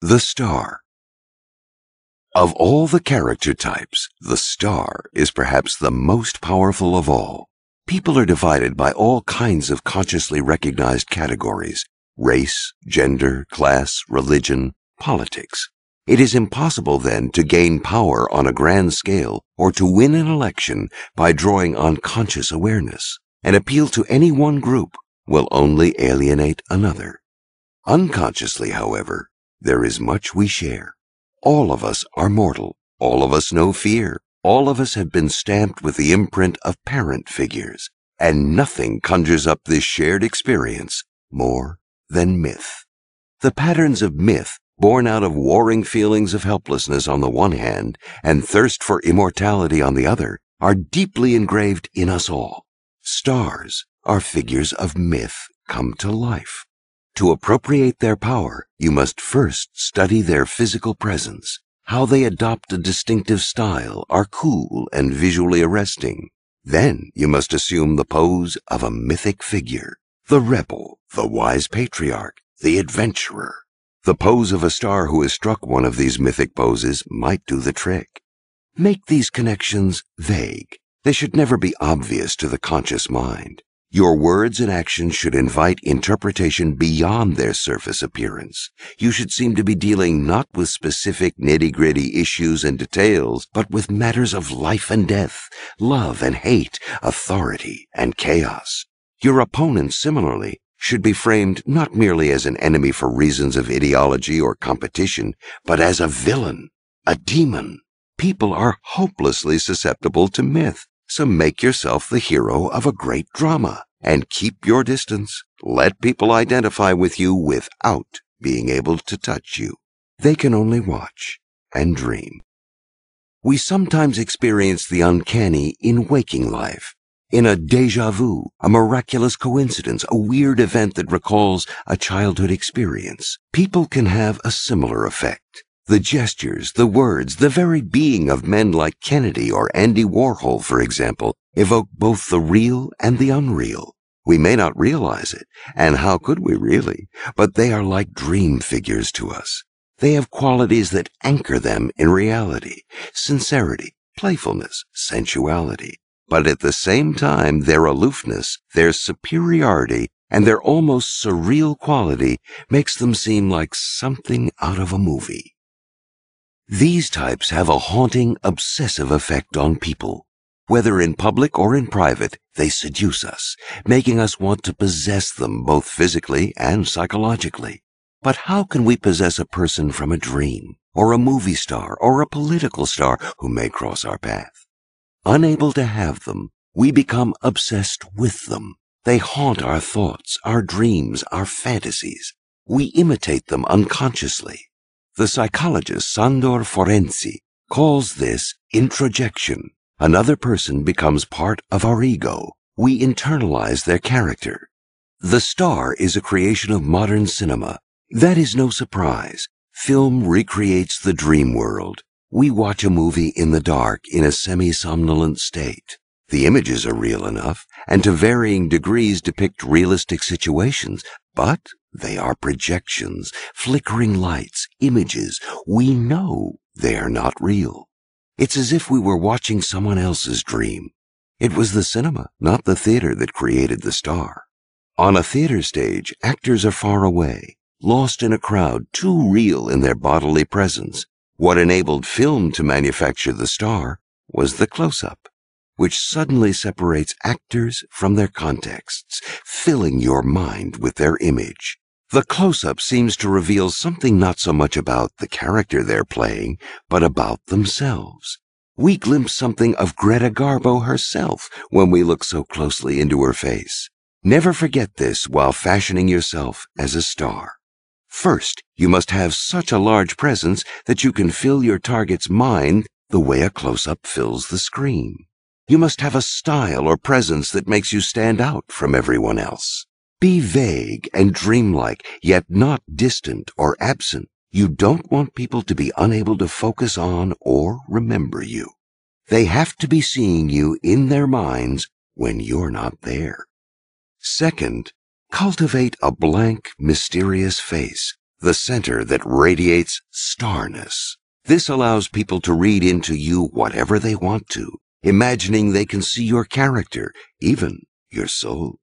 The star. Of all the character types, the star is perhaps the most powerful of all. People are divided by all kinds of consciously recognized categories: race, gender, class, religion, politics. It is impossible, then, to gain power on a grand scale or to win an election by drawing on conscious awareness. An appeal to any one group will only alienate another. Unconsciously, however, there is much we share. All of us are mortal. All of us know fear. All of us have been stamped with the imprint of parent figures, and nothing conjures up this shared experience more than myth. The patterns of myth, born out of warring feelings of helplessness on the one hand and thirst for immortality on the other, are deeply engraved in us all. Stars are figures of myth come to life. To appropriate their power, you must first study their physical presence. How they adopt a distinctive style, are cool and visually arresting. Then you must assume the pose of a mythic figure: the rebel, the wise patriarch, the adventurer. The pose of a star who has struck one of these mythic poses might do the trick. Make these connections vague. They should never be obvious to the conscious mind. Your words and actions should invite interpretation beyond their surface appearance. You should seem to be dealing not with specific nitty-gritty issues and details, but with matters of life and death, love and hate, authority and chaos. Your opponent, similarly, should be framed not merely as an enemy for reasons of ideology or competition, but as a villain, a demon. People are hopelessly susceptible to myth. So make yourself the hero of a great drama and keep your distance. Let people identify with you without being able to touch you. They can only watch and dream. We sometimes experience the uncanny in waking life. In a déjà vu, a miraculous coincidence, a weird event that recalls a childhood experience, people can have a similar effect. The gestures, the words, the very being of men like Kennedy or Andy Warhol, for example, evoke both the real and the unreal. We may not realize it, and how could we really? But they are like dream figures to us. They have qualities that anchor them in reality: sincerity, playfulness, sensuality. But at the same time, their aloofness, their superiority, and their almost surreal quality makes them seem like something out of a movie. These types have a haunting, obsessive effect on people. Whether in public or in private, they seduce us, making us want to possess them both physically and psychologically. But how can we possess a person from a dream, or a movie star, or a political star who may cross our path? Unable to have them, we become obsessed with them. They haunt our thoughts, our dreams, our fantasies. We imitate them unconsciously. The psychologist Sandor Ferenczi calls this introjection. Another person becomes part of our ego. We internalize their character. The star is a creation of modern cinema. That is no surprise. Film recreates the dream world. We watch a movie in the dark in a semi-somnolent state. The images are real enough, and to varying degrees depict realistic situations, but they are projections, flickering lights, images. We know they are not real. It's as if we were watching someone else's dream. It was the cinema, not the theater, that created the star. On a theater stage, actors are far away, lost in a crowd, too real in their bodily presence. What enabled film to manufacture the star was the close-up, which suddenly separates actors from their contexts, filling your mind with their image. The close-up seems to reveal something not so much about the character they're playing, but about themselves. We glimpse something of Greta Garbo herself when we look so closely into her face. Never forget this while fashioning yourself as a star. First, you must have such a large presence that you can fill your target's mind the way a close-up fills the screen. You must have a style or presence that makes you stand out from everyone else. Be vague and dreamlike, yet not distant or absent. You don't want people to be unable to focus on or remember you. They have to be seeing you in their minds when you're not there. Second, cultivate a blank, mysterious face. the center that radiates starness. This allows people to read into you whatever they want to, imagining they can see your character, even your soul.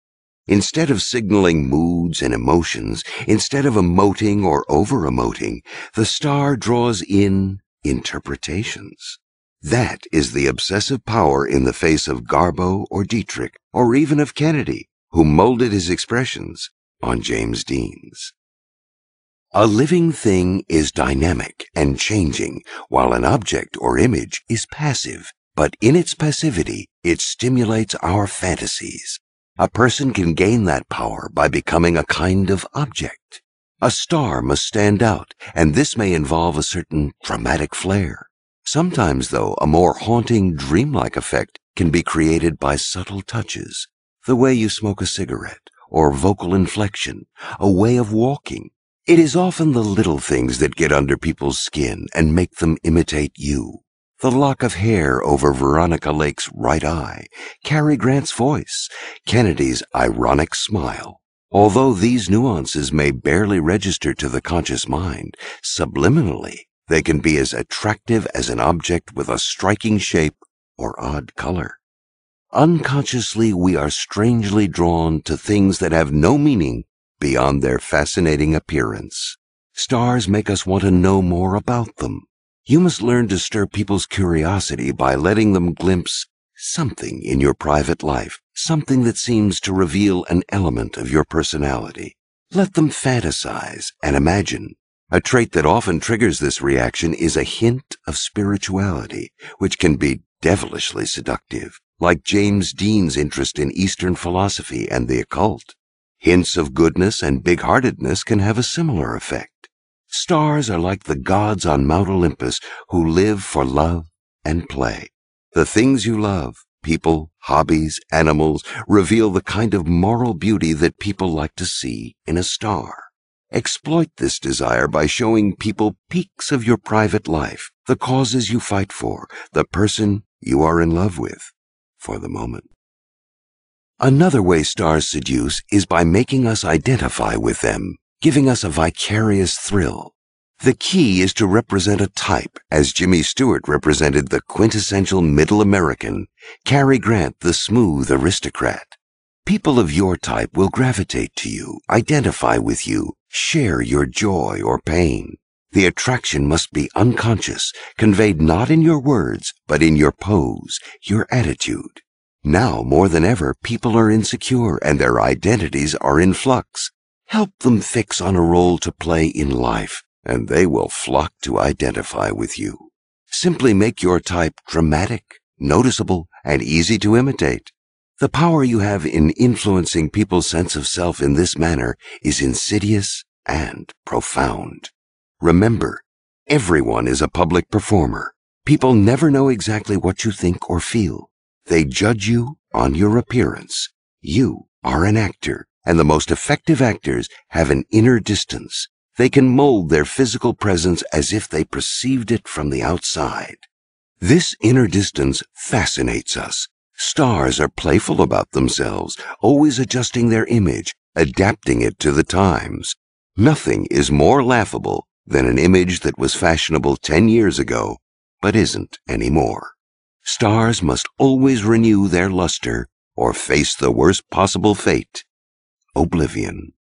Instead of signaling moods and emotions, instead of emoting or over-emoting, the star draws in interpretations. That is the obsessive power in the face of Garbo or Dietrich, or even of Kennedy, who molded his expressions on James Dean's. A living thing is dynamic and changing, while an object or image is passive, but in its passivity, it stimulates our fantasies. A person can gain that power by becoming a kind of object. A star must stand out, and this may involve a certain dramatic flair. Sometimes, though, a more haunting, dreamlike effect can be created by subtle touches, the way you smoke a cigarette, or vocal inflection, a way of walking. It is often the little things that get under people's skin and make them imitate you. The lock of hair over Veronica Lake's right eye, Cary Grant's voice, Kennedy's ironic smile. Although these nuances may barely register to the conscious mind, subliminally, they can be as attractive as an object with a striking shape or odd color. Unconsciously, we are strangely drawn to things that have no meaning beyond their fascinating appearance. Stars make us want to know more about them. You must learn to stir people's curiosity by letting them glimpse something in your private life, something that seems to reveal an element of your personality. Let them fantasize and imagine. A trait that often triggers this reaction is a hint of spirituality, which can be devilishly seductive, like James Dean's interest in Eastern philosophy and the occult. Hints of goodness and big-heartedness can have a similar effect. Stars are like the gods on Mount Olympus who live for love and play. The things you love, people, hobbies, animals, reveal the kind of moral beauty that people like to see in a star. Exploit this desire by showing people peaks of your private life, the causes you fight for, the person you are in love with, for the moment. Another way stars seduce is by making us identify with them, giving us a vicarious thrill. The key is to represent a type, as Jimmy Stewart represented the quintessential middle American, Cary Grant the smooth aristocrat. People of your type will gravitate to you, identify with you, share your joy or pain. The attraction must be unconscious, conveyed not in your words, but in your pose, your attitude. Now, more than ever, people are insecure and their identities are in flux. Help them fix on a role to play in life, and they will flock to identify with you. Simply make your type dramatic, noticeable, and easy to imitate. The power you have in influencing people's sense of self in this manner is insidious and profound. Remember, everyone is a public performer. People never know exactly what you think or feel. They judge you on your appearance. You are an actor, and the most effective actors have an inner distance. They can mold their physical presence as if they perceived it from the outside. This inner distance fascinates us. Stars are playful about themselves, always adjusting their image, adapting it to the times. Nothing is more laughable than an image that was fashionable 10 years ago, but isn't anymore. Stars must always renew their luster or face the worst possible fate, oblivion.